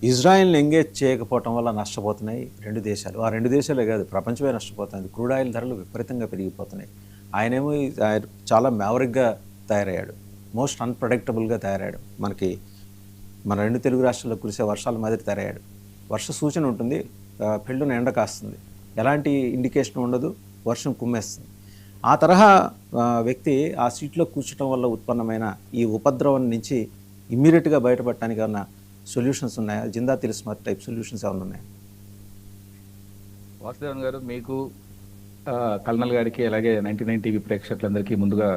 ఇజ్రాయెల్ని engage చేయకపోవటం వల్ల నష్టపోతున్నాయి రెండు దేశాలు. ఆ రెండు దేశాలే కాదు, ప్రపంచమే నష్టపోతుంది. క్రూడ్ ఆయిల్ ధరలు విపరీతంగా పెరిగిపోతున్నాయి. ఆయనేమో చాలా మ్యావరిక్గా తయారయ్యాడు, మోస్ట్ అన్ప్రెడిక్టబుల్గా తయారయ్యాడు. మన రెండు తెలుగు రాష్ట్రాల్లో కురిసే వర్షాల మాదిరి తయారయ్యాడు. వర్ష సూచన ఉంటుంది, పెళ్ళున ఎండ కాస్తుంది, ఎలాంటి ఇండికేషన్ ఉండదు, వర్షం కుమ్మేస్తుంది. ఆ తరహా వ్యక్తి ఆ సీట్లో కూర్చోటం వల్ల ఉత్పన్నమైన ఈ ఉపద్రవం నుంచి ఇమ్మీడియట్గా బయటపడటానికి ఏమన్నా సొల్యూషన్స్ ఉన్నాయా? జిందా తిలిస్మాత్ టైప్ సొల్యూషన్స్ ఏమైనా ఉన్నాయా? వాసుదేవన్ గారు, మీకు కల్నల్ గారికి అలాగే 99 టీవీ ప్రేక్షకులందరికీ ముందుగా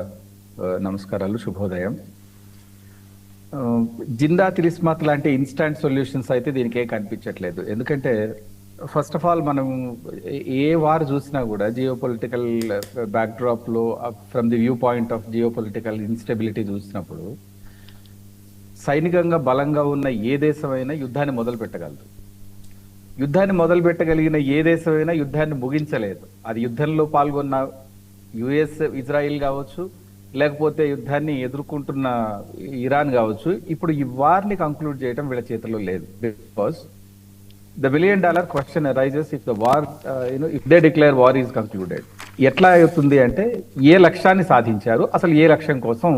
నమస్కారాలు, శుభోదయం. జిందా తిలిస్మాత్ లాంటి ఇన్స్టాంట్ సొల్యూషన్స్ అయితే దీనికే కనిపించట్లేదు. ఎందుకంటే ఫస్ట్ ఆఫ్ ఆల్ మనం ఏ వార్ చూసినా కూడా జియో పొలిటికల్ బ్యాక్డ్రాప్లో from the view point of geopolitical instability చూసినప్పుడు సైనికంగా బలంగా ఉన్న ఏ దేశమైనా యుద్ధాన్ని మొదలు పెట్టగలదు. యుద్ధాన్ని మొదలు పెట్టగలిగిన ఏ దేశమైనా యుద్ధాన్ని ముగించలేదు. అది యుద్ధంలో పాల్గొన్న యుఎస్, ఇజ్రాయిల్ కావచ్చు, లేకపోతే యుద్ధాన్ని ఎదుర్కొంటున్న ఇరాన్ కావచ్చు. ఇప్పుడు ఈ వార్ని కంక్లూడ్ చేయడం వీళ్ళ చేతిలో లేదు. Because the $1 billion question arises if the war if they declare war is concluded. ఎట్లా అవుతుంది అంటే, ఏ లక్ష్యాన్ని సాధించారు, అసలు ఏ లక్ష్యం కోసం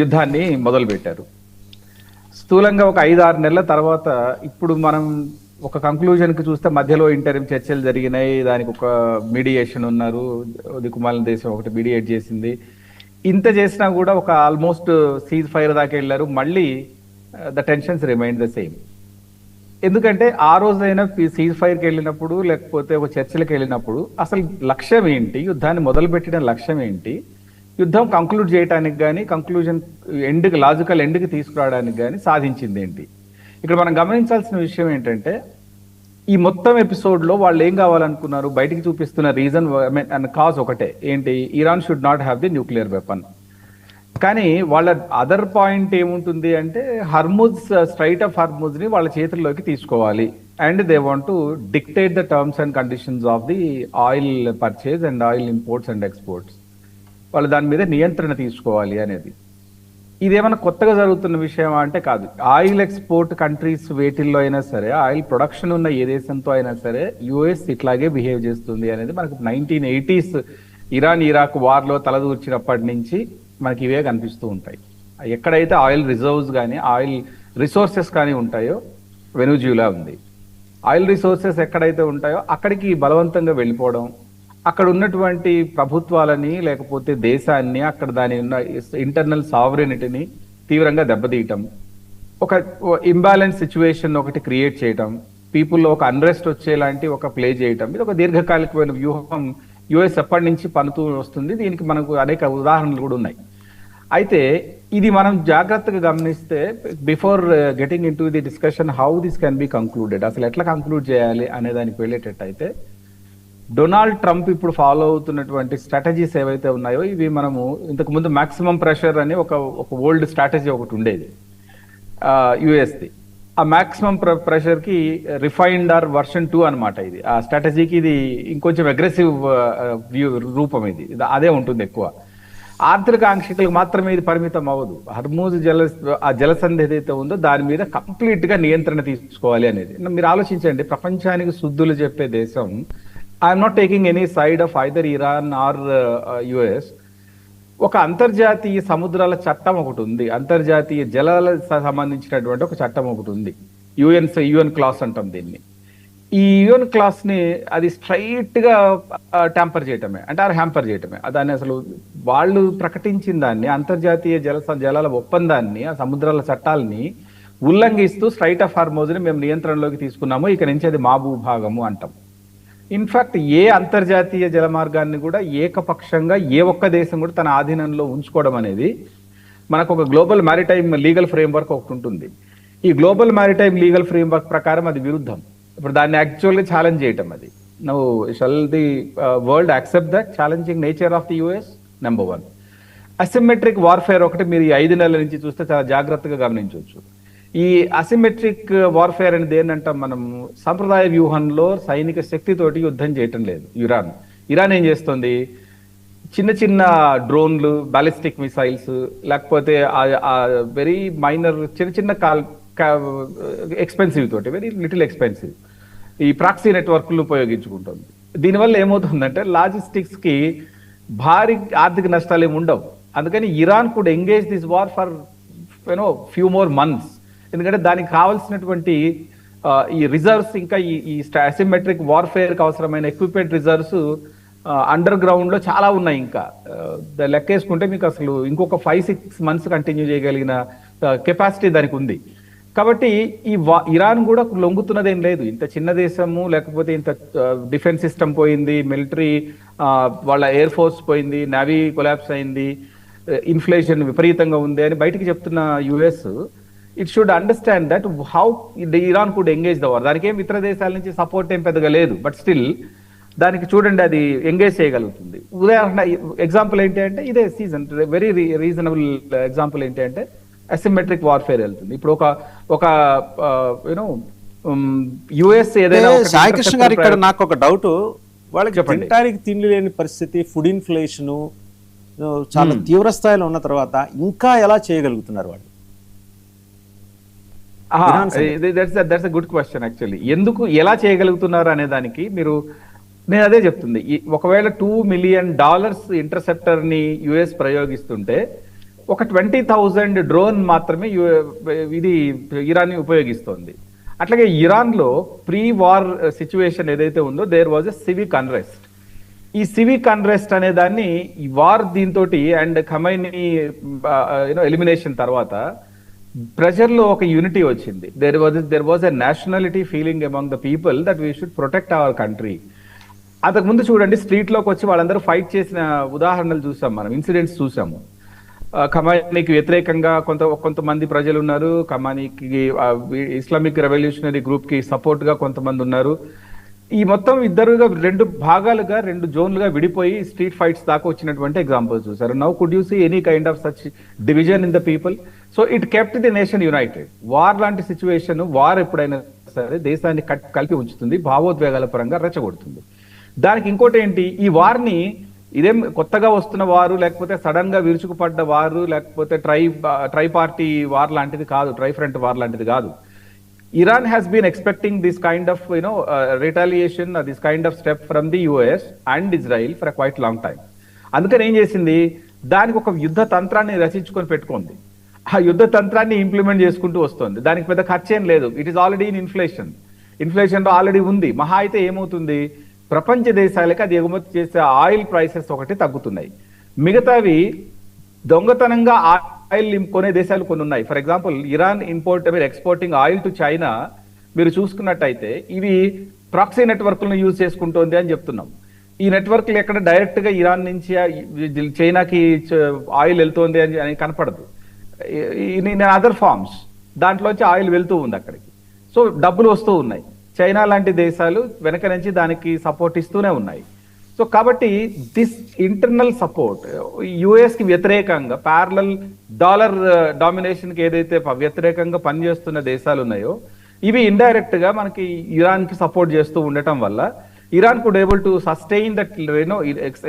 యుద్ధాన్ని మొదలుపెట్టారు. స్థూలంగా ఒక 5-6 నెలల తర్వాత ఇప్పుడు మనం ఒక కంక్లూజన్కి చూస్తే మధ్యలో ఇంటర్వ్యూ చర్చలు జరిగినాయి, దానికి ఒక మీడియేషన్ ఉన్నారు, దిక్కుమాలిన దేశం ఒకటి మీడియేట్ చేసింది. ఇంత చేసినా కూడా ఒక ఆల్మోస్ట్ సీజ్ ఫైర్ దాకా వెళ్ళారు. మళ్ళీ the tensions remain the same. ఎందుకంటే ఆ రోజైనా సీజ్ ఫైర్కి వెళ్ళినప్పుడు, లేకపోతే ఒక చర్చలకు వెళ్ళినప్పుడు అసలు లక్ష్యం ఏంటి, యుద్ధాన్ని మొదలుపెట్టిన లక్ష్యం ఏంటి, యుద్ధం కంక్లూడ్ చేయడానికి కానీ కంక్లూజన్ ఎండ్కి లాజికల్ ఎండ్కి తీసుకురావడానికి కానీ సాధించింది ఏంటి. ఇక్కడ మనం గమనించాల్సిన విషయం ఏంటంటే, ఈ మొత్తం ఎపిసోడ్లో వాళ్ళు ఏం కావాలనుకున్నారు, బయటికి చూపిస్తున్న రీజన్ అండ్ కాజ్ ఒకటే, ఏంటి, Iran should not have the nuclear weapon. కానీ వాళ్ళ అదర్ పాయింట్ ఏముంటుంది అంటే, స్ట్రైట్ ఆఫ్ హర్ముజ్ని వాళ్ళ చేతుల్లోకి తీసుకోవాలి. And they want to dictate the terms and conditions of the oil purchase and oil imports and exports. వాళ్ళు దాని మీద నియంత్రణ తీసుకోవాలి అనేది. ఇదేమైనా కొత్తగా జరుగుతున్న విషయం అంటే కాదు. ఆయిల్ ఎక్స్పోర్ట్ కంట్రీస్ వేటిల్లో అయినా సరే, ఆయిల్ ప్రొడక్షన్ ఉన్న ఏ దేశంతో అయినా సరే యుఎస్ ఇట్లాగే బిహేవ్ చేస్తుంది అనేది మనకు 1980s ఇరాన్ ఇరాక్ వార్లో తలదూర్చినప్పటి నుంచి మనకి ఇవే కనిపిస్తూ ఉంటాయి. ఎక్కడైతే ఆయిల్ రిజర్వ్స్ కానీ ఆయిల్ రిసోర్సెస్ కానీ ఉంటాయో, వెనుజులా ఉంది, ఆయిల్ రిసోర్సెస్ ఎక్కడైతే ఉంటాయో అక్కడికి బలవంతంగా వెళ్ళిపోవడం, అక్కడ ఉన్నటువంటి ప్రభుత్వాలని లేకపోతే దేశాన్ని, అక్కడ దాని ఉన్న ఇంటర్నల్ సావరెనిటీని తీవ్రంగా దెబ్బతీయటం, ఒక ఇంబ్యాలెన్స్ సిచ్యువేషన్ ఒకటి క్రియేట్ చేయటం, పీపుల్లో ఒక అన్రెస్ట్ వచ్చేలాంటి ఒక ప్లే చేయటం, ఇది ఒక దీర్ఘకాలికమైన వ్యూహం యుఎస్ ఎప్పటి నుంచి పనుతూ వస్తుంది. దీనికి మనకు అనేక ఉదాహరణలు కూడా ఉన్నాయి. అయితే ఇది మనం జాగ్రత్తగా గమనిస్తే, before getting in to the discussion how this can be concluded, అసలు ఎట్లా కంక్లూడ్ చేయాలి అనే దానికి వెళ్ళేటట్టయితే, డొనాల్డ్ ట్రంప్ ఇప్పుడు ఫాలో అవుతున్నటువంటి స్ట్రాటజీస్ ఏవైతే ఉన్నాయో, ఇవి మనము ఇంతకు ముందు మాక్సిమం ప్రెషర్ అని ఒక ఓల్డ్ స్ట్రాటజీ ఒకటి ఉండేది యుఎస్ది. ఆ మాక్సిమం ప్రెషర్కి రిఫైన్డ్ ఆర్ వర్షన్ 2 అనమాట ఇది. ఆ స్ట్రాటజీకి ఇది ఇంకొంచెం అగ్రెసివ్ రూపం ఇది, అదే ఉంటుంది ఎక్కువ. ఆర్థిక ఆంక్షకులకు మాత్రమే ఇది పరిమితం అవ్వదు. హర్మూజ్ ఆ జలసంధి ఏదైతే ఉందో దాని మీద కంప్లీట్గా నియంత్రణ తీసుకోవాలి అనేది. మీరు ఆలోచించండి, ప్రపంచానికి శుద్ధులు చెప్పే దేశం, I'm not taking any side of either Iran are US, ఒక అంతర్జాతీయ సముద్రాల చట్టం ఒకటి ఉంది, అంతర్జాతీయ జలాలకు సంబంధించినటువంటి ఒక చట్టం ఒకటి ఉంది, యుఎన్ క్లాస్ అంటాం దీన్ని. ఈ యుఎన్ క్లాస్ని అది స్ట్రైట్గా ట్యాంపర్ చేయటమే, అంటే హ్యాంపర్ చేయటమే. దాన్ని అసలు వాళ్ళు ప్రకటించిన దాన్ని, అంతర్జాతీయ జలాల ఒప్పందాన్ని, ఆ సముద్రాల చట్టాలని ఉల్లంఘిస్తూ స్ట్రైట్ ఆఫ్ హార్మోజ్ని మేము నియంత్రణలోకి తీసుకున్నాము, ఇక నుంచి అది మా భూభాగము అంటాం. ఇన్ఫ్యాక్ట్ ఏ అంతర్జాతీయ జలమార్గాన్ని కూడా ఏకపక్షంగా ఏ ఒక్క దేశం కూడా తన ఆధీనంలో ఉంచుకోవడం అనేది, మనకు ఒక గ్లోబల్ మ్యారిటైమ్ లీగల్ ఫ్రేమ్వర్క్ ఒకటి ఉంటుంది. ఈ గ్లోబల్ మ్యారిటైమ్ లీగల్ ఫ్రేమ్వర్క్ ప్రకారం అది విరుద్ధం. ఇప్పుడు దాన్ని యాక్చువల్గా ఛాలెంజ్ చేయటం, అది now shall the world accept that challenging nature of the US? Number 1. Asymmetric warfare ఒకటి మీరు ఈ 5 నెలల నుంచి చూస్తే చాలా జాగ్రత్తగా గమనించవచ్చు. ఈ అసిమెట్రిక్ వార్ఫేర్ అనేది ఏంటంటాం మనం, సంప్రదాయ వ్యూహంలో సైనిక శక్తితోటి యుద్ధం చేయటం లేదు. ఇరాన్ ఏం చేస్తుంది, చిన్న చిన్న డ్రోన్లు, బాలిస్టిక్ మిసైల్స్, లేకపోతే వెరీ మైనర్ చిన్న చిన్న ఎక్స్పెన్సివ్ తోటి, వెరీ లిటిల్ ఎక్స్పెన్సివ్ ఈ ప్రాక్సీ నెట్వర్క్లు ఉపయోగించుకుంటుంది. దీనివల్ల ఏమవుతుందంటే లాజిస్టిక్స్కి భారీ ఆర్థిక నష్టాలు ఏమి ఉండవు. అందుకని Iran could engage this war for few more months. ఎందుకంటే దానికి కావాల్సినటువంటి ఈ రిజర్వ్స్, ఇంకా ఈ అసిమెట్రిక్ వార్ఫేర్కి అవసరమైన ఎక్విప్మెంట్ రిజర్వ్స్ అండర్ గ్రౌండ్లో చాలా ఉన్నాయి. ఇంకా లెక్కేసుకుంటే మీకు అసలు ఇంకొక 5-6 మంత్స్ కంటిన్యూ చేయగలిగిన కెపాసిటీ దానికి ఉంది. కాబట్టి ఇరాన్ కూడా లొంగుతున్నదేం లేదు. ఇంత చిన్న దేశము, లేకపోతే ఇంత డిఫెన్స్ సిస్టమ్ పోయింది, మిలిటరీ వాళ్ళ ఎయిర్ ఫోర్స్ పోయింది, నేవీ కొలాప్స్ అయింది, ఇన్ఫ్లేషన్ విపరీతంగా ఉంది అని బయటికి చెప్తున్న US, it should understand that how Iran could engage the war. దానికి ఏం ఇతర దేశాల నుంచి సపోర్ట్ ఏం పెద్దగా లేదు, బట్ స్టిల్ దానికి చూడండి అది ఎంగేజ్ చేయగలుగుతుంది. ఉదాహరణ ఎగ్జాంపుల్ ఏంటి అంటే ఇదే సీజన్, వెరీ రీజనబుల్ ఎగ్జాంపుల్ ఏంటి అంటే అసిమెట్రిక్ వార్ఫేర్ వెళ్తుంది. ఇప్పుడు ఒక యూనో యుఎస్ ఏదైనా సాయికృష్ణ గారు, ఇక్కడ నాకు ఒక డౌట్, వాళ్ళకి తినడానికి తిండి లేని పరిస్థితి, ఫుడ్ ఇన్ఫ్లేషన్ చాలా తీవ్ర స్థాయిలో ఉన్న తర్వాత ఇంకా ఎలా చేయగలుగుతున్నారు వాళ్ళు? That's a good question actually. ఎందుకు ఎలా చేయగలుగుతున్నారు అనే దానికి నేను అదే చెప్తుంది. ఒకవేళ $2 మిలియన్ ఇంటర్సెప్టర్ ని యుఎస్ ప్రయోగిస్తుంటే ఒక 20,000 డ్రోన్ మాత్రమే ఇది ఇరాన్ ఉపయోగిస్తోంది. అట్లాగే ఇరాన్ లో ప్రీ వార్ సిచ్యువేషన్ ఏదైతే ఉందో there was a civic unrest. ఈ సివిక్ అన్రెస్ట్ అనే దాన్ని ఈ వార్ దీంతో అండ్ ఖమైనీ ఎలిమినేషన్ తర్వాత ప్రజల్లో ఒక యూనిటీ వచ్చింది. There was a nationality feeling among the people that we should protect our country. అంతకుముందు చూడండి స్ట్రీట్లోకి వచ్చి వాళ్ళందరూ ఫైట్ చేసిన ఉదాహరణలు చూసాం, మనం ఇన్సిడెంట్స్ చూసాము. ఖమానీకి వ్యతిరేకంగా కొంతమంది ప్రజలు ఉన్నారు, ఖమానీకి ఇస్లామిక్ రెవల్యూషనరీ గ్రూప్ కి సపోర్ట్ గా కొంతమంది ఉన్నారు. ఈ మొత్తం ఇద్దరుగా 2 భాగాలుగా 2 జోన్లుగా విడిపోయి స్ట్రీట్ ఫైట్స్ దాకా వచ్చినటువంటి ఎగ్జాంపుల్స్ చూసారు. Now could you see any kind of such division in the people? So it kept the nation united. War లాంటి సిచ్యువేషన్, వార్ ఎప్పుడైనా సరే దేశాన్ని కలిపి ఉంచుతుంది, భావోద్వేగాల పరంగా రెచ్చగొడుతుంది. దానికి ఇంకోటి ఏంటి, ఈ వార్ని ఇదేం కొత్తగా వస్తున్న వారు, లేకపోతే సడన్ గా విరుచుకుపడ్డ వారు, లేకపోతే ట్రై పార్టీ వార్ లాంటిది కాదు, ట్రై ఫ్రంట్ వార్ లాంటిది కాదు. Iran has been expecting this kind of retaliation, this kind of step from the US and Israel for a quite long time. అందుకని ఏం చేసింది, దానికి ఒక యుద్ధ తంత్రాన్ని రచించుకొని పెట్టుకుంది. ఆ యుద్ధ తంత్రాన్ని ఇంప్లిమెంట్ చేసుకుంటూ వస్తుంది. దానికి పెద్ద ఖర్చేం లేదు. It is already in inflation లో ఆల్రెడీ ఉంది. మహా అయితే ఏమవుతుంది, ప్రపంచ దేశాలకి అది ఎగుమతి చేసే ఆయిల్ ప్రైసెస్ ఒకటి తగ్గుతున్నాయి. మిగతావి దొంగతనంగా ఆయిల్ కొనే దేశాలు కొన్ని ఉన్నాయి. For example Iran exporting oil to China మీరు చూసుకున్నట్టయితే ఇవి ప్రాక్సీ నెట్వర్క్లను యూజ్ చేసుకుంటోంది అని చెప్తున్నాం. ఈ నెట్వర్క్లు ఎక్కడ డైరెక్ట్ గా ఇరాన్ నుంచి చైనాకి ఆయిల్ వెళ్తోంది అని కనపడదు. అదర్ ఫార్మ్స్ దాంట్లోంచి ఆయిల్ వెళ్తూ ఉంది అక్కడికి. సో డబ్బులు వస్తూ ఉన్నాయి. చైనా లాంటి దేశాలు వెనక నుంచి దానికి సపోర్ట్ ఇస్తూనే ఉన్నాయి. సో కాబట్టి దిస్ ఇంటర్నల్ సపోర్ట్ యుఎస్ కి వ్యతిరేకంగా ప్యారలల్ డాలర్ డామినేషన్ కి ఏదైతే వ్యతిరేకంగా పనిచేస్తున్న దేశాలు ఉన్నాయో ఇవి ఇండైరెక్ట్ గా మనకి ఇరాన్ కి సపోర్ట్ చేస్తూ ఉండటం వల్ల Iran could able to sustain that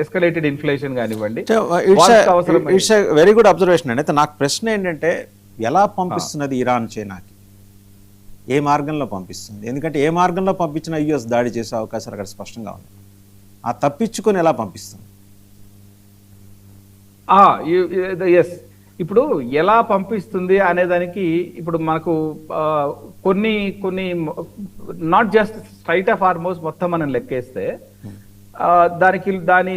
escalated inflation కానివ్వండి. ఇట్స్ వెరీ గుడ్ అబ్జర్వేషన్ అండి. అయితే నాకు ప్రశ్న ఏంటంటే ఎలా పంపిస్తున్నది ఇరాన్ చైనాకి, ఏ మార్గంలో పంపిస్తుంది? ఎందుకంటే ఏ మార్గంలో పంపించినా యుఎస్ దాడి చేసే అవకాశాలు అక్కడ స్పష్టంగా ఉంది. ఆ తప్పించుకొని ఎలా పంపిస్తుంది? ఎస్, ఇప్పుడు ఎలా పంపిస్తుంది అనే దానికి ఇప్పుడు మనకు కొన్ని not just straight of Hormuz మొత్తం మనం లెక్కేస్తే దాని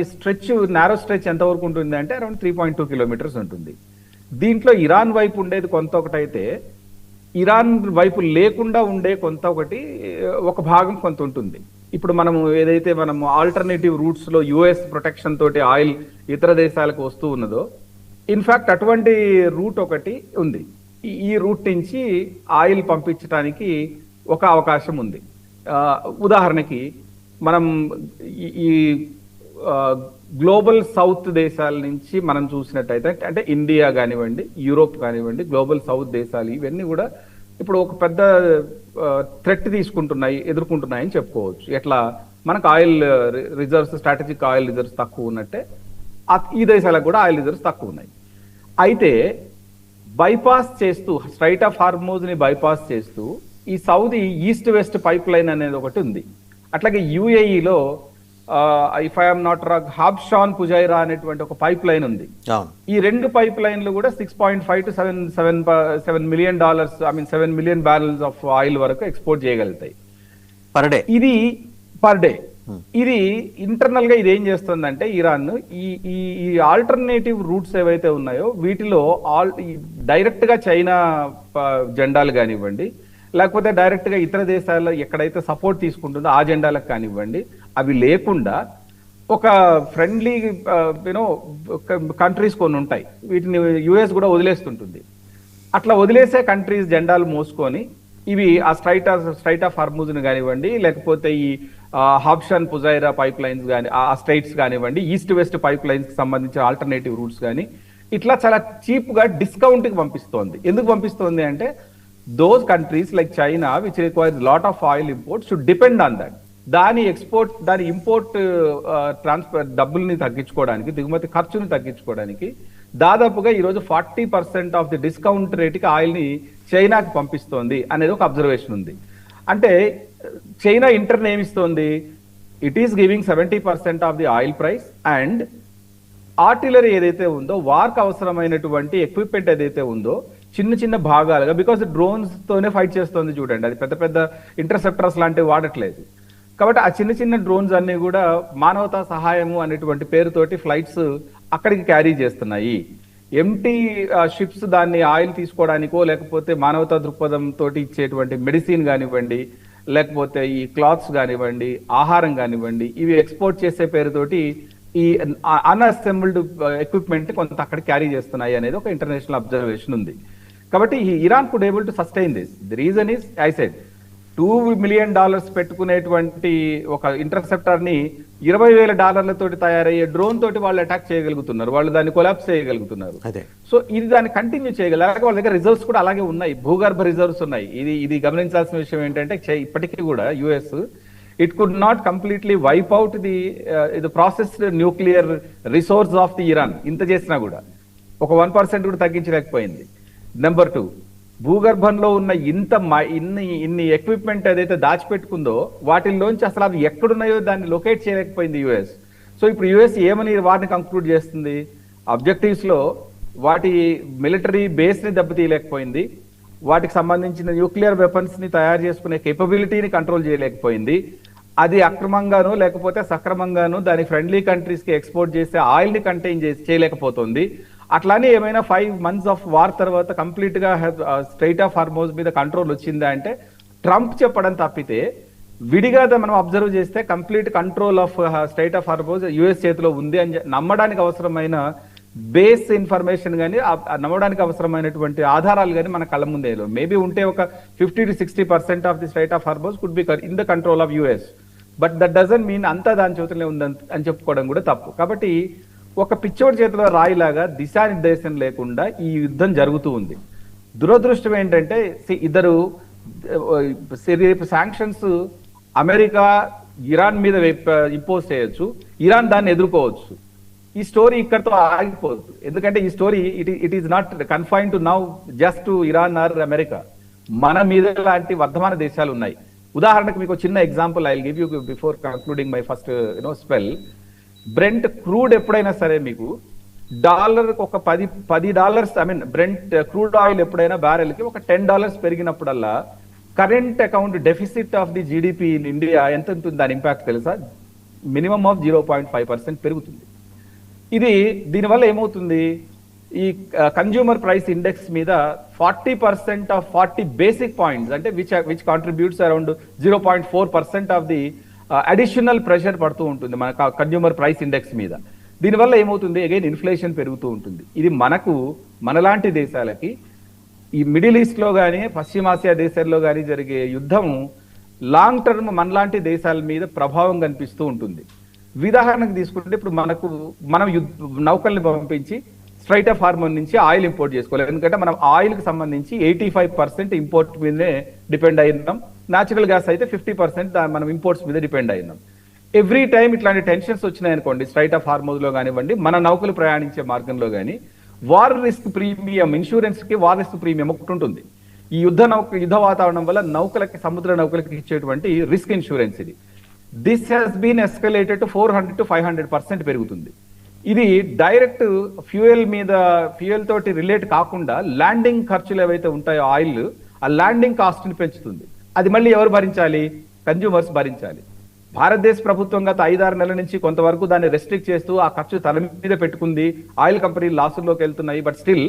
నారో స్ట్రెచ్ ఎంతవరకు ఉంటుంది అంటే అరౌండ్ 3.2 కిలోమీటర్స్ ఉంటుంది. దీంట్లో ఇరాన్ వైపు ఉండేది కొంత ఒకటైతే ఇరాన్ వైపు లేకుండా ఉండే కొంత ఒక భాగం కొంత ఉంటుంది. ఇప్పుడు మనము ఏదైతే మనము ఆల్టర్నేటివ్ రూట్స్ లో యుఎస్ ప్రొటెక్షన్ తోటి ఆయిల్ ఇతర దేశాలకు వస్తూ ఉన్నదో ఇన్ఫాక్ట్ అటువంటి రూట్ ఒకటి ఉంది. ఈ రూట్ నుంచి ఆయిల్ పంపించడానికి ఒక అవకాశం ఉంది. ఉదాహరణకి మనం ఈ గ్లోబల్ సౌత్ దేశాల నుంచి మనం చూసినట్టయితే అంటే ఇండియా కానివ్వండి, యూరోప్ కానివ్వండి, గ్లోబల్ సౌత్ దేశాలు ఇవన్నీ కూడా ఇప్పుడు ఒక పెద్ద థ్రెట్ ఎదుర్కొంటున్నాయని చెప్పుకోవచ్చు. ఎట్లా మనకు oil reserves, strategic oil reserves తక్కువ ఉన్నట్టే ఈ దేశాలకు కూడా ఆయిల్ రిజర్వ్స్ తక్కువ ఉన్నాయి. అయితే బైపాస్ చేస్తూ స్ట్రైట్ ఆఫ్ హార్మోజ్ ని బైపాస్ చేస్తూ ఈ Saudi east west pipe line అనేది ఒకటి ఉంది. అట్లాగే యుఏఈలో ఇఫ్ ఐఎమ్ నాట్ రాంగ్ హాబ్షాన్ పుజైరా అనేటువంటి ఒక పైప్ లైన్ ఉంది. ఈ రెండు పైప్ లైన్లు కూడా 6.5 to 7 million $7 million barrels of oil వరకు ఎక్స్పోర్ట్ చేయగలుగుతాయి పర్ డే. ఇది పర్ డే. ఇది ఇంటర్నల్ గా ఇది ఏం చేస్తుందంటే ఇరాన్ ఈ ఆల్టర్నేటివ్ రూట్స్ ఏవైతే ఉన్నాయో వీటిలో డైరెక్ట్ గా చైనా జెండాలు కానివ్వండి, లేకపోతే డైరెక్ట్ గా ఇతర దేశాల్లో ఎక్కడైతే సపోర్ట్ తీసుకుంటుందో ఆ జెండాలకు కానివ్వండి, అవి లేకుండా ఒక ఫ్రెండ్లీ కంట్రీస్ కొన్ని ఉంటాయి, వీటిని యుఎస్ కూడా వదిలేస్తుంటుంది. అట్లా వదిలేసే కంట్రీస్ జెండాలు మోసుకొని ఇవి ఆ స్ట్రైట్ ఆఫ్ హార్మూజ్ ని కానివ్వండి, లేకపోతే ఈ హాబ్షాన్ పుజైరా పైప్ లైన్స్ కానీ ఆ స్ట్రైట్స్ కానివ్వండి, ఈస్ట్ వెస్ట్ పైప్ లైన్స్ కి సంబంధించిన ఆల్టర్నేటివ్ రూట్స్ కానీ ఇట్లా చాలా చీప్ గా డిస్కౌంట్ కి పంపిస్తోంది. ఎందుకు పంపిస్తోంది అంటే those countries like China which requires lot of oil imports should depend on that. దాని ఇంపోర్ట్ ట్రాన్స్ఫర్ డబ్బుల్ని తగ్గించుకోవడానికి, దిగుమతి ఖర్చుని తగ్గించుకోవడానికి దాదాపుగా ఈరోజు 40% ఆఫ్ ది డిస్కౌంట్ రేట్కి ఆయిల్ని చైనాకి పంపిస్తోంది అనేది ఒక అబ్జర్వేషన్ ఉంది. అంటే చైనా ఇంటర్న్ ఏమిస్తోంది, it is giving 70% of the oil price and artillery ఏదైతే ఉందో, వార్క్ అవసరమైనటువంటి ఎక్విప్మెంట్ ఏదైతే ఉందో చిన్న చిన్న భాగాలుగా, బికాస్ డ్రోన్స్ తోనే ఫైట్ చేస్తుంది చూడండి, అది పెద్ద పెద్ద ఇంటర్సెప్టర్స్ లాంటివి వాడట్లేదు. కాబట్టి ఆ చిన్న చిన్న డ్రోన్స్ అన్ని కూడా మానవతా సహాయము అనేటువంటి పేరుతోటి ఫ్లైట్స్ అక్కడికి క్యారీ చేస్తున్నాయి. ఎంటీ షిప్స్ దాన్ని ఆయిల్ తీసుకోవడానికో లేకపోతే మానవతా దృక్పథం తోటి ఇచ్చేటువంటి మెడిసిన్ కానివ్వండి, లేకపోతే ఈ క్లాత్స్ కానివ్వండి, ఆహారం కానివ్వండి, ఇవి ఎక్స్పోర్ట్ చేసే పేరుతోటి ఈ అన్అసెంబుల్డ్ ఎక్విప్మెంట్ కొంత అక్కడ క్యారీ చేస్తున్నాయి అనేది ఒక ఇంటర్నేషనల్ అబ్జర్వేషన్ ఉంది. కాబట్టి Iran could able to sustain this. The reason is I said $2 million పెట్టుకునేటువంటి ఒక ఇంటర్సెప్టర్ ని $20,000 తోటి తయారయ్యే డ్రోన్ తోటి వాళ్ళు అటాక్ చేయగలుగుతున్నారు, వాళ్ళు దాన్ని కొలాప్స్ చేయగలుగుతున్నారు. సో ఇది దాన్ని కంటిన్యూ చేయగలరు. వాళ్ళ దగ్గర రిజర్వ్స్ కూడా అలాగే ఉన్నాయి, భూగర్భ రిజర్వ్స్ ఉన్నాయి. ఇది గమనించాల్సిన విషయం ఏంటంటే ఇప్పటికీ కూడా US it could not completely wipe out the processed nuclear resource of the Iran. ఇంత చేసినా కూడా ఒక 1% కూడా తగ్గించలేకపోయింది. నెంబర్ 2, భూగర్భంలో ఉన్న ఇన్ని ఎక్విప్మెంట్ ఏదైతే దాచిపెట్టుకుందో వాటిల్లోంచి అసలు అవి ఎక్కడున్నాయో దాన్ని లొకేట్ చేయలేకపోయింది యుఎస్. సో ఇప్పుడు యుఎస్ ఏమని వాటిని కంక్లూడ్ చేస్తుంది, అబ్జెక్టివ్స్ లో వాటి మిలిటరీ బేస్ ని దెబ్బతీయలేకపోయింది, వాటికి సంబంధించిన న్యూక్లియర్ వెపన్స్ ని తయారు చేసుకునే కేపబిలిటీని కంట్రోల్ చేయలేకపోయింది, అది అక్రమంగాను లేకపోతే సక్రమంగాను దాని ఫ్రెండ్లీ కంట్రీస్ కి ఎక్స్పోర్ట్ చేసే ఆయిల్ ని కంటైన్ చేయలేకపోతుంది. అట్లానే ఏమైనా 5 months ఆఫ్ వార్ తర్వాత కంప్లీట్ గా స్ట్రైట్ ఆఫ్ హార్మోజ్ మీద కంట్రోల్ వచ్చిందా అంటే ట్రంప్ చెప్పడం తప్పితే విడిగా మనం అబ్జర్వ్ చేస్తే complete control of straight of Hormuz US చేతిలో ఉంది అని నమ్మడానికి అవసరమైన బేస్ ఇన్ఫర్మేషన్ కానీ నమ్మడానికి అవసరమైనటువంటి ఆధారాలు కానీ మన కళ్ళ ముందే మేబీ ఉంటే ఒక 50 to 60% of the straight of Hormuz could be in the control of US. But that doesn't mean అంతా దాని చేతిలో ఉందని చెప్పుకోవడం కూడా తప్పు. కాబట్టి ఒక పిచ్చోడి చేతిలో రాయిలాగా దిశానిర్దేశం లేకుండా ఈ యుద్ధం జరుగుతూ ఉంది. దురదృష్టం ఏంటంటే ఇద్దరు శాంక్షన్స్ అమెరికా ఇరాన్ మీద ఇంపోజ్ చేయొచ్చు, ఇరాన్ దాన్ని ఎదుర్కోవచ్చు. ఈ స్టోరీ ఇక్కడతో ఆగిపోదు, ఎందుకంటే ఈ story it is not confine to now just to Iran are America. మన మీద లాంటి వర్ధమాన దేశాలు ఉన్నాయి. ఉదాహరణకు మీకు చిన్న example I will give you before concluding my first spell. Brent crude ఎప్పుడైనా సరే మీకు డాలర్ ఒక $10 బ్రెంట్ క్రూడ్ ఆయిల్ ఎప్పుడైనా బ్యారెల్ కి ఒక $10 పెరిగినప్పుడల్లా current account deficit of the GDP in India ఎంత ఉంటుంది, దాని ఇంపాక్ట్ తెలుసా? మినిమం ఆఫ్ 0.5% పెరుగుతుంది. ఇది దీనివల్ల ఏమవుతుంది, ఈ కన్జ్యూమర్ ప్రైస్ ఇండెక్స్ మీద 40% ఆఫ్ 40 బేసిక్ పాయింట్స్ అంటే which contributes around 0.4% of the additional pressure పడుతూ ఉంటుంది మన కన్జ్యూమర్ ప్రైస్ ఇండెక్స్ మీద. దీనివల్ల ఏమవుతుంది, అగైన్ ఇన్ఫ్లేషన్ పెరుగుతూ ఉంటుంది. ఇది మనలాంటి దేశాలకి ఈ మిడిల్ ఈస్ట్ లో కానీ పశ్చిమాసియా దేశాల్లో కానీ జరిగే యుద్ధం లాంగ్ టర్మ్ మనలాంటి దేశాల మీద ప్రభావం కనిపిస్తూ ఉంటుంది. ఉదాహరణకు తీసుకుంటే ఇప్పుడు మనం నౌకల్ని పంపించి స్ట్రైట్ ఆఫ్ హార్మోన్ నుంచి ఆయిల్ ఇంపోర్ట్ చేసుకోవాలి. ఎందుకంటే మనం ఆయిల్ కి సంబంధించి 85% ఇంపోర్ట్ మీదనే డిపెండ్ అయినాం. న్యాచురల్ గ్యాస్ అయితే 50% మనం ఇంపోర్ట్స్ మీద డిపెండ్ అయినాం. ఎవ్రీ టైం ఇట్లాంటి టెన్షన్స్ వచ్చినాయనుకోండి స్ట్రైట్ ఆఫ్ హార్మోజ్ లో కానివ్వండి, మన నౌకలు ప్రయాణించే మార్గంలో కానీ వార్ రిస్క్ ప్రీమియం, ఇన్సూరెన్స్ కి వార్ రిస్క్ ప్రీమియం ఒకటి ఉంటుంది. ఈ యుద్ధ వాతావరణం వల్ల సముద్ర నౌకలకి ఇచ్చేటువంటి రిస్క్ ఇన్సూరెన్స్ ఇది. This has been escalated to 400 to 500% పెరుగుతుంది. ఇది డైరెక్ట్ ఫ్యూయల్ తోటి రిలేట్ కాకుండా ల్యాండింగ్ ఖర్చులు ఏవైతే ఉంటాయో ఆయిల్, ఆ ల్యాండింగ్ కాస్ట్ ని పెంచుతుంది. అది మళ్ళీ ఎవరు భరించాలి? కన్జ్యూమర్స్ భరించాలి. భారతదేశ ప్రభుత్వం గత 5-6 నెలల నుంచి కొంతవరకు దాన్ని రెస్ట్రిక్ట్ చేస్తూ ఆ ఖర్చు తల మీద పెట్టుకుంది. ఆయిల్ కంపెనీలు లాసుల్లోకి వెళ్తున్నాయి. But still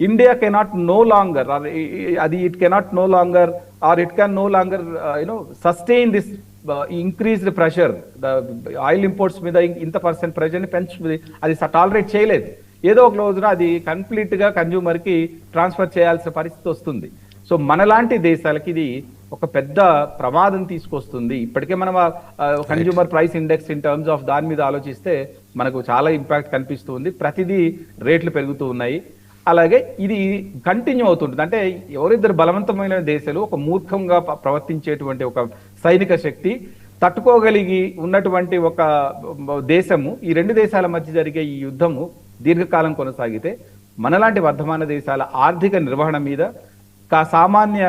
India cannot no longer it cannot no longer or it can no longer sustain this increased pressure. Oil imports మీద ఇంత % ప్రెషర్ ని పెంచుతుంది. అది టాలరేట్ చేయలేదు. ఏదో ఒక రోజున అది కంప్లీట్ గా కన్జ్యూమర్ కి ట్రాన్స్ఫర్ చేయాల్సిన పరిస్థితి వస్తుంది. సో మనలాంటి దేశాలకి ఇది ఒక పెద్ద ప్రమాదం తీసుకొస్తుంది. ఇప్పటికే మనం consumer price index in terms of దాని మీద ఆలోచిస్తే మనకు చాలా ఇంపాక్ట్ కనిపిస్తుంది. ప్రతిదీ రేట్లు పెరుగుతూ ఉన్నాయి. అలాగే ఇది కంటిన్యూ అవుతుంటుంది. అంటే ఎవరిద్దరు బలవంతమైన దేశాలు ఒక మూర్ఖంగా ప్రవర్తించేటువంటి ఒక సైనిక శక్తి తట్టుకోగలిగి ఉన్నటువంటి ఒక దేశము, ఈ రెండు దేశాల మధ్య జరిగే ఈ యుద్ధము దీర్ఘకాలం కొనసాగితే మనలాంటి వర్ధమాన దేశాల ఆర్థిక నిర్వహణ మీద, సామాన్య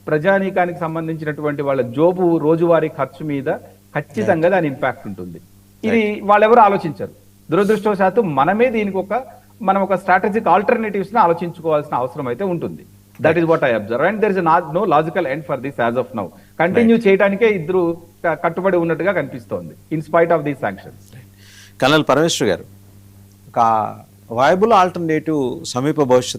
ప్రజానీకానికి సంబంధించినటువంటి వాళ్ళ జోబు రోజువారీ ఖర్చు మీద ఖచ్చితంగా దాని ఇంపాక్ట్ ఉంటుంది. ఇది వాళ్ళెవరు ఆలోచించరు. దురదృష్టవశాత్తు మనమే దీనికి మనం ఒక స్ట్రాటజిక్ ఆల్టర్నేటివ్స్ ని ఆలోచించుకోవాల్సిన అవసరం అయితే ఉంటుంది. That is what I observe and there is no logical end for this as of now. Continue చేయడానికే ఇద్దరు కట్టుబడి ఉన్నట్టుగా కనిపిస్తోంది in spite of these sanctions. Colonel Parameshwar garu, ఒక వయబుల్ ఆల్టర్నేటివ్ సమీప భవిష్యత్తు